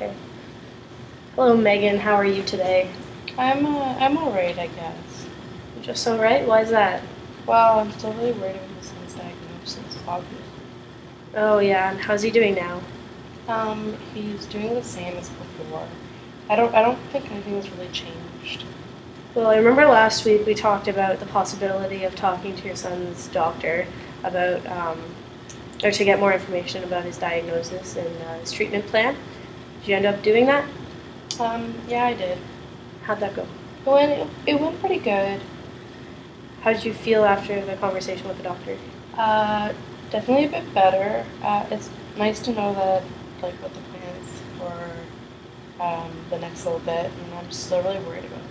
Okay. Hello, Megan. How are you today? I'm alright, I guess. Just all right? Why is that? Well, I'm still really worried about his son's diagnosis, obviously. Oh, yeah. And how's he doing now? He's doing the same as before. I don't think anything has really changed. Well, I remember last week we talked about the possibility of talking to your son's doctor about, or to get more information about his diagnosis and his treatment plan. Did you end up doing that? Yeah, I did. How'd that go? It went pretty good. How did you feel after the conversation with the doctor? Uh, Definitely a bit better. It's nice to know that, like, what the plan is for the next little bit, and I'm still really worried about it.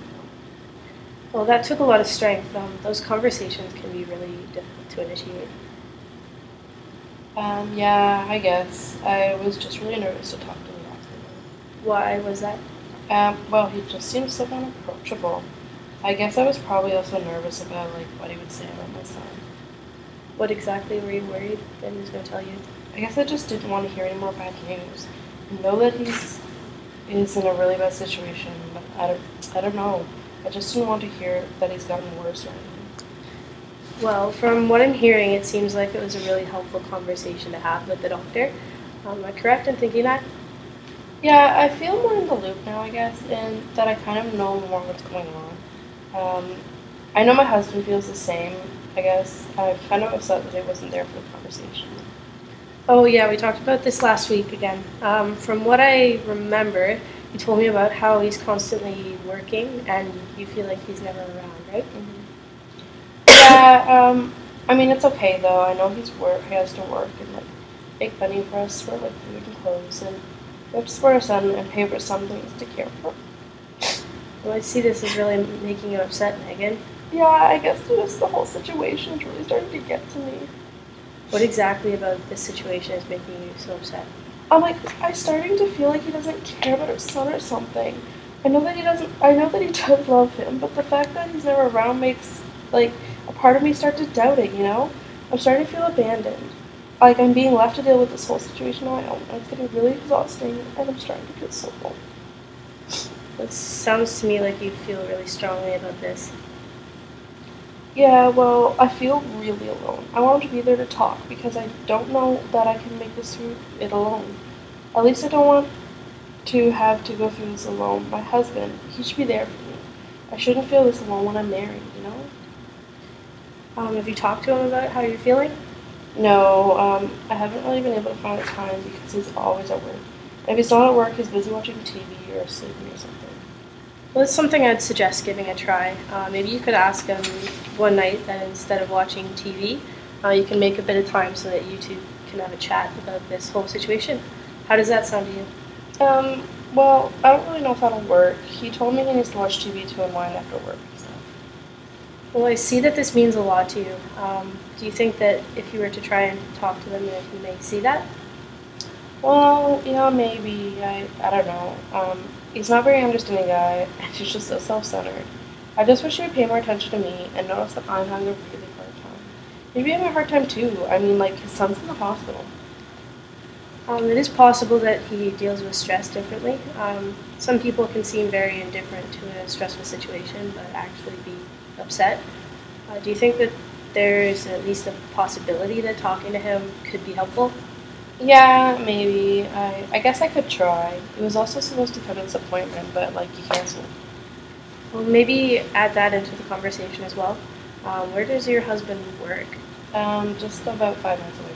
Well, that took a lot of strength. Those conversations can be really difficult to initiate. Yeah, I guess. I was just really nervous to talk to the doctor. Why was that? Well, he just seems so unapproachable. I guess I was probably also nervous about like what he would say about my son. What exactly were you worried that he was going to tell you? I guess I just didn't want to hear any more bad news. I know that he's in a really bad situation, but I don't know. I just didn't want to hear that he's gotten worse or anything. Well, from what I'm hearing, it seems like it was a really helpful conversation to have with the doctor. Am I correct in thinking that? Yeah, I feel more in the loop now, I guess, and that I kind of know more what's going on. I know my husband feels the same. I guess I'm kind of upset that he wasn't there for the conversation. Oh, yeah, we talked about this last week again. From what I remember, you told me about how he's constantly working and you feel like he's never around, right? Yeah, I mean it's okay though. I know he has to work and like make money for us for like food and clothes, and we have to support our son and pay for some things to care for. Well, I see this is really making you upset, Megan. Yeah, I guess just the whole situation is really starting to get to me. What exactly about this situation is making you so upset? I'm starting to feel like he doesn't care about our son or something. I know that he doesn't. I know that he does love him, but the fact that he's never around makes like a part of me start to doubt it. I'm starting to feel abandoned. Like I'm being left to deal with this whole situation on my own, and it's getting really exhausting, and I'm starting to feel so alone. It sounds to me like you feel really strongly about this. Yeah, well, I feel really alone. I want him to be there to talk because I don't know that I can make this through it alone. At least I don't want to have to go through this alone. My husband, he should be there for me. I shouldn't feel this alone when I'm married. Have you talked to him about how you're feeling? No, I haven't really been able to find the time because he's always at work. If he's not at work, he's busy watching TV or sleeping or something. Well, it's something I'd suggest giving a try. Maybe you could ask him one night that instead of watching TV, you can make a bit of time so that you two can have a chat about this whole situation. How does that sound to you? Well, I don't really know if that'll work. He told me he needs to watch TV to unwind after work. So. Well, I see that this means a lot to you. Do you think that if you were to try and talk to them, that he may see that? Well, yeah, maybe. I don't know. He's not a very understanding guy, and he's just so self-centered. I just wish he would pay more attention to me and notice that I'm having a really hard time. Maybe I'm having a hard time too. I mean, like, his son's in the hospital. It is possible that he deals with stress differently. Some people can seem very indifferent to a stressful situation, but actually be upset. Do you think that there's at least a possibility that talking to him could be helpful? Yeah, maybe. I guess I could try. He was also supposed to come to this appointment, but, like, he canceled. Well, maybe add that into the conversation as well. Where does your husband work? Just about 5 minutes away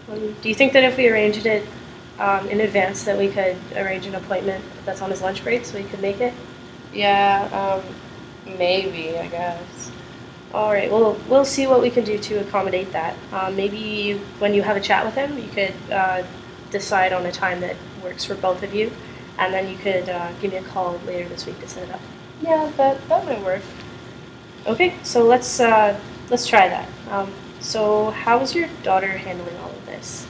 from Do you think that if we arranged it in advance, that we could arrange an appointment that's on his lunch break so he could make it? here. Yeah, maybe, I guess. All right. Well, we'll see what we can do to accommodate that. Maybe when you have a chat with him, you could decide on a time that works for both of you, and then you could give me a call later this week to set it up. Yeah, that might work. Okay. So let's try that. So how is your daughter handling all of this?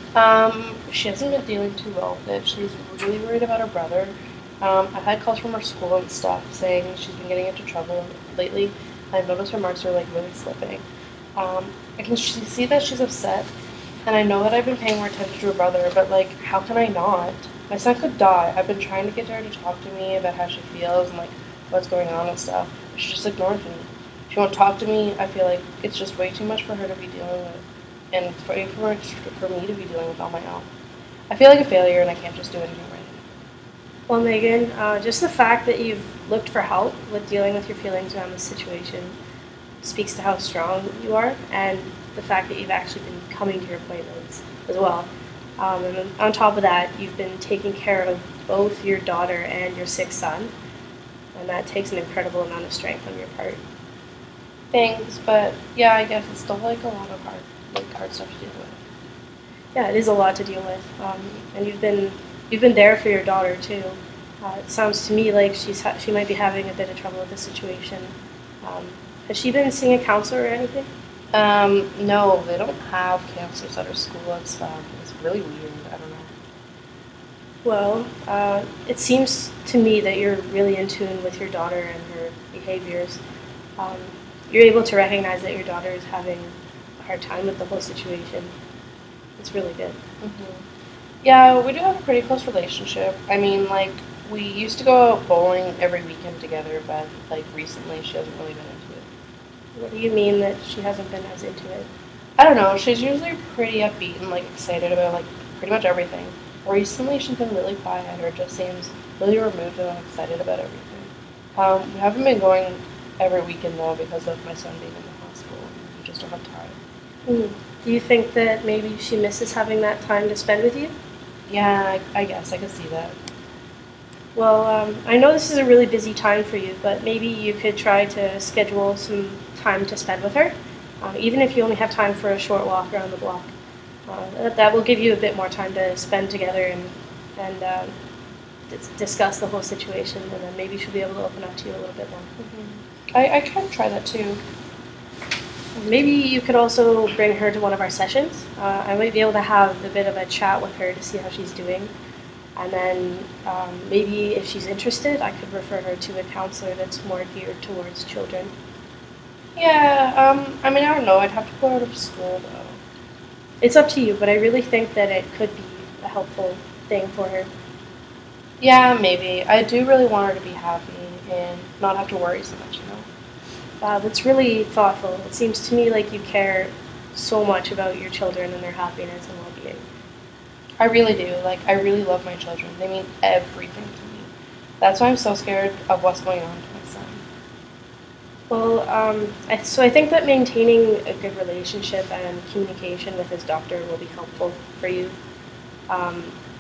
She hasn't been dealing too well with it. She's really worried about her brother. I've had calls from her school and stuff saying she's been getting into trouble lately. I've noticed her marks are like really slipping. I can see that she's upset, and I know that I've been paying more attention to her brother, but like, how can I not? My son could die. I've been trying to get her to talk to me about how she feels and like what's going on and stuff. But she just ignores me. She won't talk to me. I feel like it's just way too much for her to be dealing with, and for me to be dealing with on my own. I feel like a failure, and I can't just do anything right. Well, Megan, just the fact that you've looked for help with dealing with your feelings around this situation speaks to how strong you are, and the fact that you've actually been coming to your appointments as well. And then on top of that, you've been taking care of both your daughter and your sick son, and that takes an incredible amount of strength on your part. Thanks, but yeah, I guess it's still like a lot of hard stuff to deal with. Yeah, it is a lot to deal with, and you've been there for your daughter too. It sounds to me like she might be having a bit of trouble with the situation. Has she been seeing a counselor or anything? No, they don't have counselors at our school. It's really weird. I don't know. Well, it seems to me that you're really in tune with your daughter and her behaviors. Um, you're able to recognize that your daughter is having a hard time with the whole situation. It's really good. Yeah, we do have a pretty close relationship. I mean, like, we used to go out bowling every weekend together, but, like, recently she hasn't really been into it. What do you mean that she hasn't been as into it? I don't know, she's usually pretty upbeat and, like, excited about, like, pretty much everything. Recently she's been really quiet, or just seems really removed and unexcited about everything. We haven't been going every weekend, though, because of my son being in the hospital. We just don't have time. Do you think that maybe she misses having that time to spend with you? Yeah, I guess I could see that. Well, I know this is a really busy time for you, but maybe you could try to schedule some time to spend with her, even if you only have time for a short walk around the block. That will give you a bit more time to spend together and discuss the whole situation, and then maybe she'll be able to open up to you a little bit more. I can try that too. Maybe you could also bring her to one of our sessions. I might be able to have a bit of a chat with her to see how she's doing. And then maybe if she's interested, I could refer her to a counselor that's more geared towards children. Yeah, I mean, I don't know. I'd have to go out of school, though. It's up to you, but I really think that it could be a helpful thing for her. Yeah, maybe. I do really want her to be happy and not have to worry so much, you know? That's really thoughtful. It seems to me like you care so much about your children and their happiness and well-being. I really do. Like, I really love my children. They mean everything to me. That's why I'm so scared of what's going on to my son. Well, so I think that maintaining a good relationship and communication with his doctor will be helpful for you.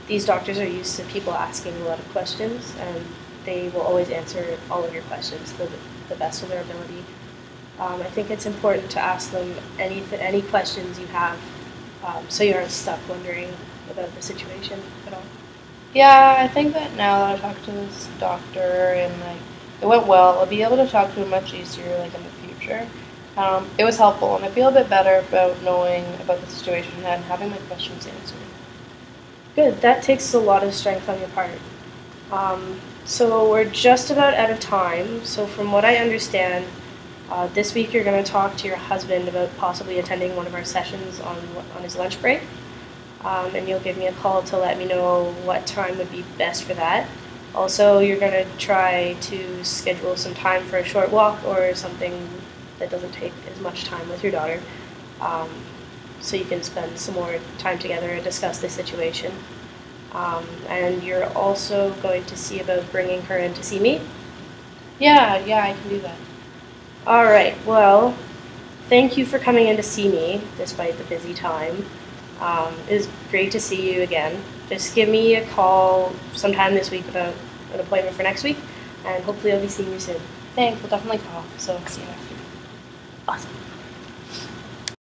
These doctors are used to people asking a lot of questions, and they will always answer all of your questions to the best of their ability. I think it's important to ask them any questions you have, so you aren't stuck wondering about the situation at all. Yeah, I think that now that I've talked to this doctor and, like, it went well, I'll be able to talk to him much easier, like, in the future. It was helpful, and I feel a bit better about knowing about the situation and having my questions answered. Good. That takes a lot of strength on your part. So we're just about out of time. So from what I understand, this week you're going to talk to your husband about possibly attending one of our sessions on his lunch break. And you'll give me a call to let me know what time would be best for that. Also, you're going to try to schedule some time for a short walk or something that doesn't take as much time with your daughter, so you can spend some more time together and discuss the situation. And you're also going to see about bringing her in to see me. Yeah, I can do that. All right, well, thank you for coming in to see me despite the busy time. It was great to see you again. Just give me a call sometime this week about an appointment for next week, and hopefully I'll be seeing you soon. Thanks, we'll definitely call, so see you next week. Awesome.